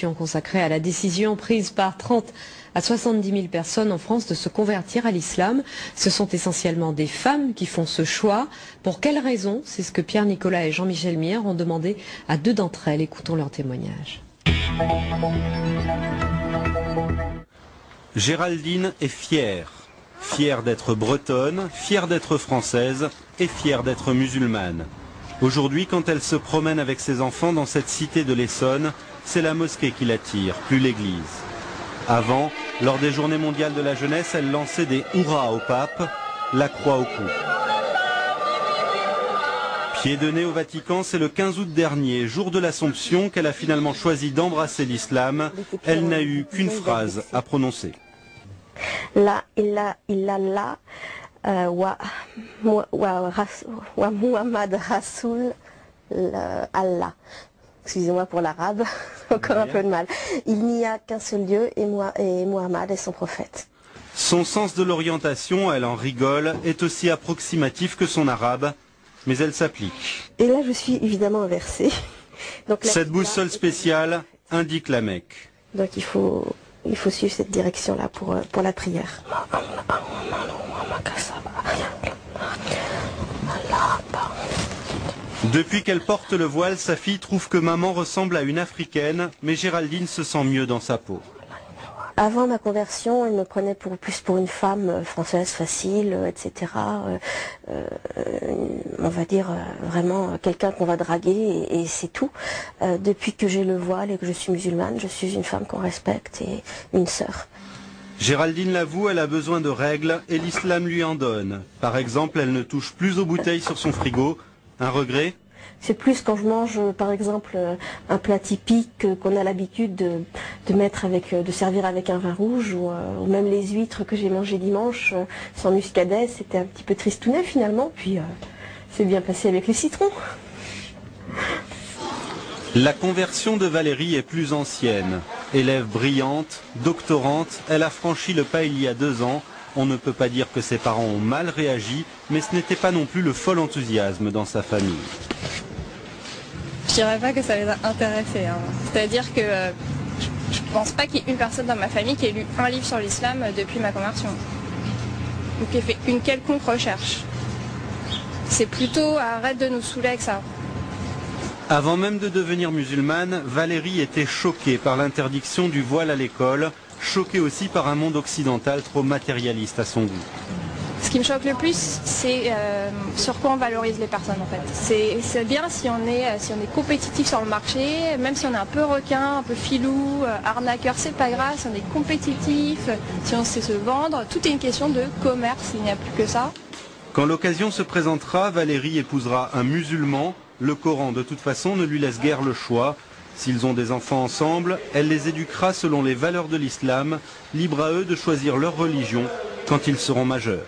émission consacrée à la décision prise par 30 à 70 000 personnes en France de se convertir à l'islam. Ce sont essentiellement des femmes qui font ce choix. Pour quelles raisons? C'est ce que Pierre Nicolas et Jean-Michel Mier ont demandé à 2 d'entre elles. Écoutons leur témoignage. Géraldine est fière. Fière d'être bretonne, fière d'être française et fière d'être musulmane. Aujourd'hui, quand elle se promène avec ses enfants dans cette cité de l'Essonne, c'est la mosquée qui l'attire, plus l'église. Avant, lors des journées mondiales de la jeunesse, elle lançait des hurrahs au pape, la croix au cou. Pied de nez au Vatican, c'est le 15 août dernier, jour de l'Assomption, qu'elle a finalement choisi d'embrasser l'islam. Elle n'a eu qu'une phrase à prononcer. La ilaha illallah wa Muhammad Rasoul Allah. Excusez-moi pour l'arabe, encore un peu de mal. Il n'y a qu'un seul Dieu et Muhammad est son prophète. Son sens de l'orientation, elle en rigole, est aussi approximatif que son arabe, mais elle s'applique. Et là je suis évidemment inversée. Donc, cette boussole spéciale indique la Mecque. Donc il faut suivre cette direction-là pour la prière. Depuis qu'elle porte le voile, sa fille trouve que maman ressemble à une africaine, mais Géraldine se sent mieux dans sa peau. Avant ma conversion, il me prenait plus pour une femme française facile, etc. On va dire vraiment quelqu'un qu'on va draguer et c'est tout. Depuis que j'ai le voile et que je suis musulmane, je suis une femme qu'on respecte et une sœur. Géraldine l'avoue, elle a besoin de règles et l'islam lui en donne. Par exemple, elle ne touche plus aux bouteilles sur son frigo. Un regret? C'est plus quand je mange, par exemple, un plat typique qu'on a l'habitude de servir avec un vin rouge, ou même les huîtres que j'ai mangées dimanche sans muscadet, c'était un petit peu tristounet finalement, puis c'est bien passé avec les citrons. La conversion de Valérie est plus ancienne. Élève brillante, doctorante, elle a franchi le pas il y a 2 ans. On ne peut pas dire que ses parents ont mal réagi, mais ce n'était pas non plus le fol enthousiasme dans sa famille. Je dirais pas que ça les a intéressés. C'est-à-dire que je pense pas qu'il y ait une personne dans ma famille qui ait lu un livre sur l'islam depuis ma conversion. Ou qui ait fait une quelconque recherche. C'est plutôt arrête de nous saouler avec ça. Avant même de devenir musulmane, Valérie était choquée par l'interdiction du voile à l'école, choquée aussi par un monde occidental trop matérialiste à son goût. Ce qui me choque le plus, c'est sur quoi on valorise les personnes en fait. C'est bien si on est compétitif sur le marché, même si on est un peu requin, un peu filou, arnaqueur, c'est pas grave, si on est compétitif, si on sait se vendre, tout est une question de commerce, il n'y a plus que ça. Quand l'occasion se présentera, Valérie épousera un musulman. Le Coran, de toute façon, ne lui laisse guère le choix. S'ils ont des enfants ensemble, elle les éduquera selon les valeurs de l'islam, libre à eux de choisir leur religion quand ils seront majeurs.